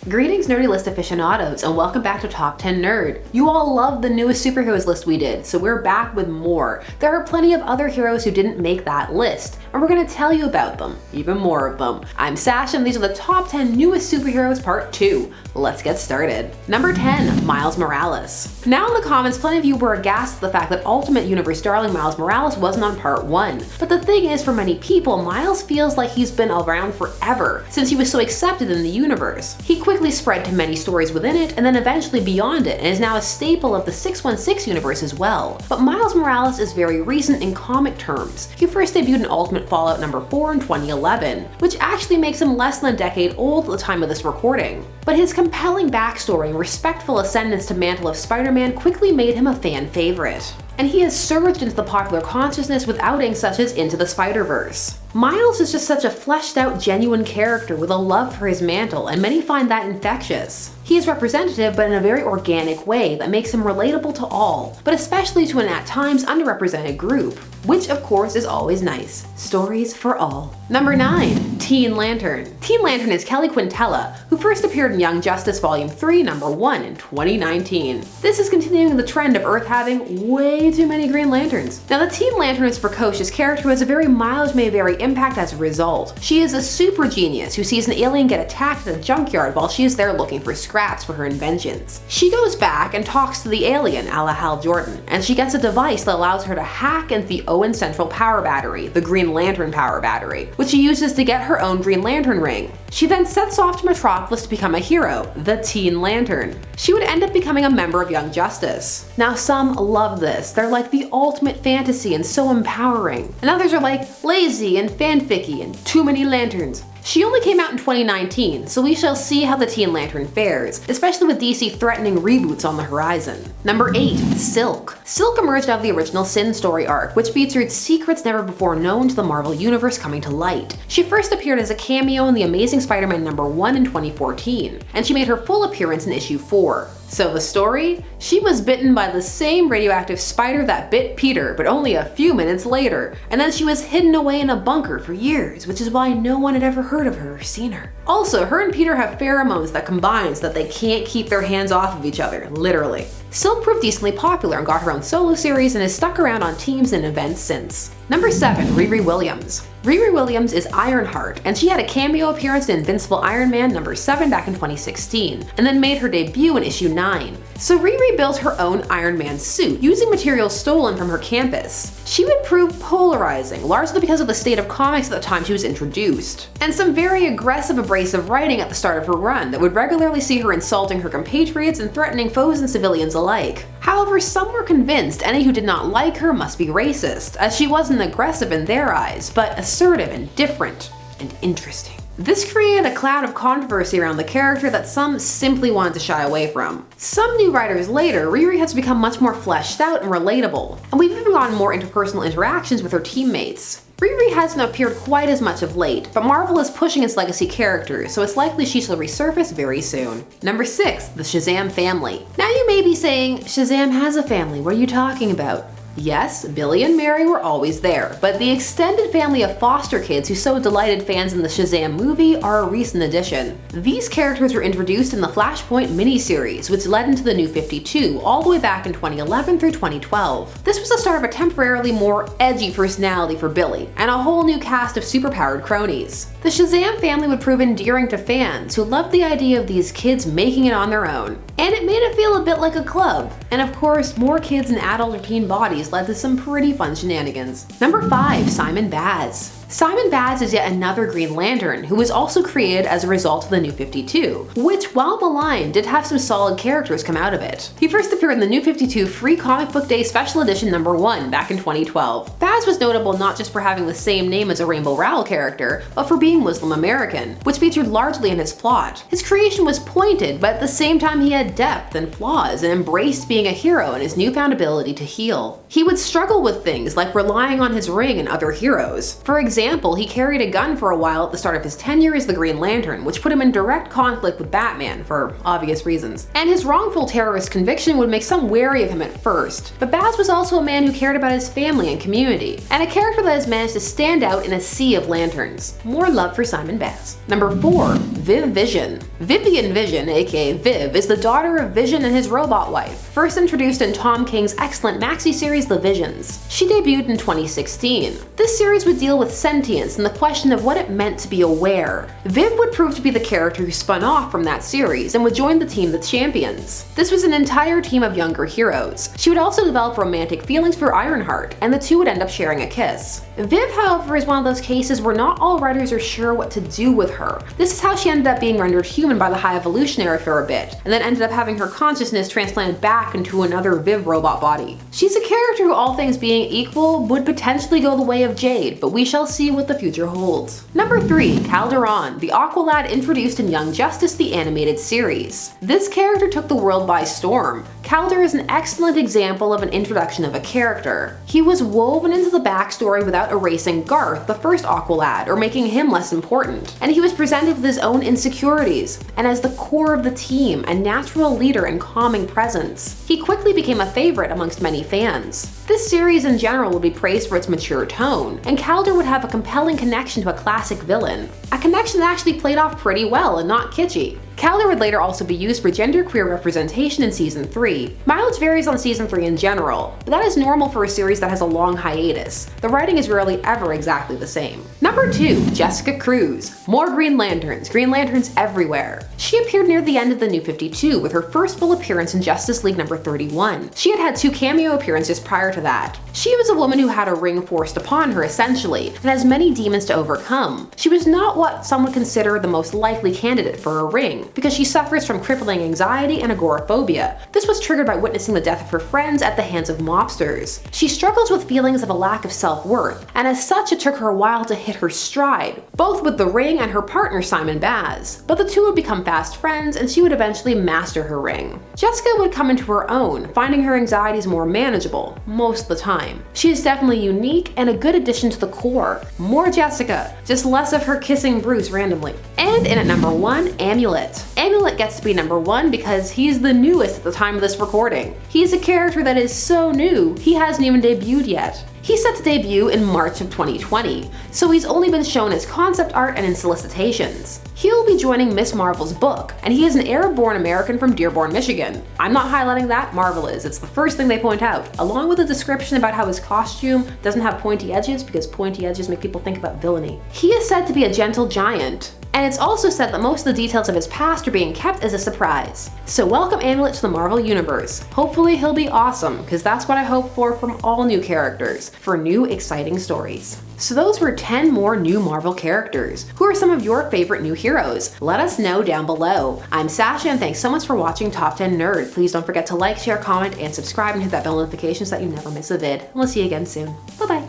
Greetings nerdy list aficionados and welcome back to Top 10 Nerd. You all loved the newest superheroes list we did, so we're back with more. There are plenty of other heroes who didn't make that list, and we're going to tell you about them, even more of them. I'm Sash and these are the Top 10 Newest Superheroes Part 2. Let's get started. Number 10, Miles Morales. Now in the comments, plenty of you were aghast at the fact that Ultimate Universe darling Miles Morales wasn't on Part 1. But the thing is, for many people, Miles feels like he's been around forever, since he was so accepted in the universe. He quickly spread to many stories within it, and then eventually beyond it, and is now a staple of the 616 universe as well. But Miles Morales is very recent in comic terms. He first debuted in Ultimate Fallout number 4 in 2011, which actually makes him less than a decade old at the time of this recording. But his compelling backstory and respectful ascendance to mantle of Spider-Man quickly made him a fan favorite. And he has surged into the popular consciousness with outings such as Into the Spider-Verse. Miles is just such a fleshed out, genuine character with a love for his mantle, and many find that infectious. He is representative, but in a very organic way that makes him relatable to all, but especially to an at times underrepresented group, which of course is always nice. Stories for all. Number 9, Teen Lantern. Teen Lantern is Kelly Quintella, who first appeared in Young Justice Volume 3, number 1 in 2019. This is continuing the trend of Earth having way too many Green Lanterns. Now the Teen Lantern is a precocious character who has a very mild may vary impact as a result. She is a super genius who sees an alien get attacked at a junkyard while she is there looking for scraps for her inventions. She goes back and talks to the alien, a la Hal Jordan, and she gets a device that allows her to hack into the Owen Central Power Battery, the Green Lantern Power Battery, which she uses to get her own Green Lantern ring. She then sets off to Metropolis to become a hero, the Teen Lantern. She would end up becoming a member of Young Justice. Now some love this, they're like the ultimate fantasy and so empowering, and others are like lazy and fanficky and too many lanterns. She only came out in 2019, so we shall see how the Teen Lantern fares, especially with DC threatening reboots on the horizon. Number 8, Silk. Silk emerged out of the original Sin story arc, which featured secrets never before known to the Marvel Universe coming to light. She first appeared as a cameo in The Amazing Spider-Man number 1 in 2014, and she made her full appearance in issue 4. So the story? She was bitten by the same radioactive spider that bit Peter, but only a few minutes later, and then she was hidden away in a bunker for years, which is why no one had ever heard of her or seen her. Also, her and Peter have pheromones that combine so that they can't keep their hands off of each other, literally. Silk proved decently popular and got her own solo series and has stuck around on teams and events since. Number 7, RIRI Williams. RIRI Williams is Ironheart, and she had a cameo appearance in Invincible Iron Man number 7 back in 2016, and then made her debut in issue 9. So RIRI built her own Iron Man suit, using materials stolen from her campus. She would prove polarizing, largely because of the state of comics at the time she was introduced, and some very aggressive, abrasive writing at the start of her run that would regularly see her insulting her compatriots and threatening foes and civilians alike. However, some were convinced any who did not like her must be racist, as she wasn't aggressive in their eyes, but assertive and different and interesting. This created a cloud of controversy around the character that some simply wanted to shy away from. Some new writers later, RIRI has become much more fleshed out and relatable, and we've even gotten more interpersonal interactions with her teammates. RIRI hasn't appeared quite as much of late, but Marvel is pushing its legacy characters, so it's likely she shall resurface very soon. Number 6, the Shazam family. Now you may be saying, Shazam has a family, what are you talking about? Yes, Billy and Mary were always there, but the extended family of foster kids who so delighted fans in the Shazam movie are a recent addition. These characters were introduced in the Flashpoint miniseries, which led into the New 52 all the way back in 2011 through 2012. This was the start of a temporarily more edgy personality for Billy, and a whole new cast of superpowered cronies. The Shazam family would prove endearing to fans who loved the idea of these kids making it on their own. And it made it feel a bit like a club. And of course, more kids in adult or teen bodies led to some pretty fun shenanigans. Number 5, Simon Baz. Simon Baz is yet another Green Lantern who was also created as a result of the New 52, which, while maligned, did have some solid characters come out of it. He first appeared in the New 52 Free Comic Book Day Special Edition number 1 back in 2012. Baz was notable not just for having the same name as a Rainbow Rowell character, but for being Muslim American, which featured largely in his plot. His creation was pointed, but at the same time he had depth and flaws and embraced being a hero and his newfound ability to heal. He would struggle with things like relying on his ring and other heroes. For example, he carried a gun for a while at the start of his tenure as the Green Lantern, which put him in direct conflict with Batman for obvious reasons. And his wrongful terrorist conviction would make some wary of him at first. But Baz was also a man who cared about his family and community, and a character that has managed to stand out in a sea of lanterns. More love for Simon Baz. Number 4, Viv Vision. Vivian Vision, aka Viv, is the daughter of Vision and his robot wife, first introduced in Tom King's excellent maxi series The Visions. She debuted in 2016. This series would deal with sentience and the question of what it meant to be aware. Viv would prove to be the character who spun off from that series and would join the team The Champions. This was an entire team of younger heroes. She would also develop romantic feelings for Ironheart, and the two would end up sharing a kiss. Viv, however, is one of those cases where not all writers are sure what to do with her. This is how she ended up being rendered human by the High Evolutionary for a bit, and then ended up having her consciousness transplanted back into another Viv robot body. She's a character who, all things being equal, would potentially go the way of Jade, but we shall see what the future holds. Number 3. KALDUR-AHM, the Aqualad introduced in Young Justice the animated series. This character took the world by storm. Kaldur is an excellent example of an introduction of a character. He was woven into the backstory without erasing Garth, the first Aqualad, or making him less important. And he was presented with his own insecurities, and as the core of the team, a natural leader and calming presence. He quickly became a favorite amongst many fans. This series in general would be praised for its mature tone, and Kaldur would have a compelling connection to a classic villain. A connection that actually played off pretty well and not kitschy. Kaldur would later also be used for genderqueer representation in Season 3. Mileage varies on Season 3 in general, but that is normal for a series that has a long hiatus. The writing is rarely ever exactly the same. Number 2. Jessica CRUZ. More Green Lanterns everywhere. She appeared near the end of the New 52 with her first full appearance in Justice League number 31. She had had 2 cameo appearances prior to that. She was a woman who had a ring forced upon her essentially, and has many demons to overcome. She was not what some would consider the most likely candidate for a ring, because she suffers from crippling anxiety and agoraphobia. This was triggered by witnessing the death of her friends at the hands of mobsters. She struggles with feelings of a lack of self-worth, and as such it took her a while to hit her stride, both with the ring and her partner Simon Baz. But the two would become fast friends, and she would eventually master her ring. Jessica would come into her own, finding her anxieties more manageable, most of the time. She is definitely unique and a good addition to the core. More Jessica, just less of her kissing Bruce randomly. And in at number 1, Amulet. Amulet gets to be number 1 because he's the newest at the time of this recording. He's a character that is so new, he hasn't even debuted yet. He's set to debut in March of 2020, so he's only been shown as concept art and in solicitations. He'll be joining Miss Marvel's book, and he is an Arab-born American from Dearborn, Michigan. I'm not highlighting that, Marvel is. It's the first thing they point out, along with a description about how his costume doesn't have pointy edges because pointy edges make people think about villainy. He is said to be a gentle giant, and it's also said that most of the details of his past are being kept as a surprise. So welcome Amulet to the Marvel Universe. Hopefully he'll be awesome, because that's what I hope for from all new characters, for new exciting stories. So those were 10 more new Marvel characters. Who are some of your favorite new heroes? Let us know down below. I'm Sasha, and thanks so much for watching Top 10 Nerd. Please don't forget to like, share, comment, and subscribe, and hit that bell notification so that you never miss a vid. We'll see you again soon. Bye bye.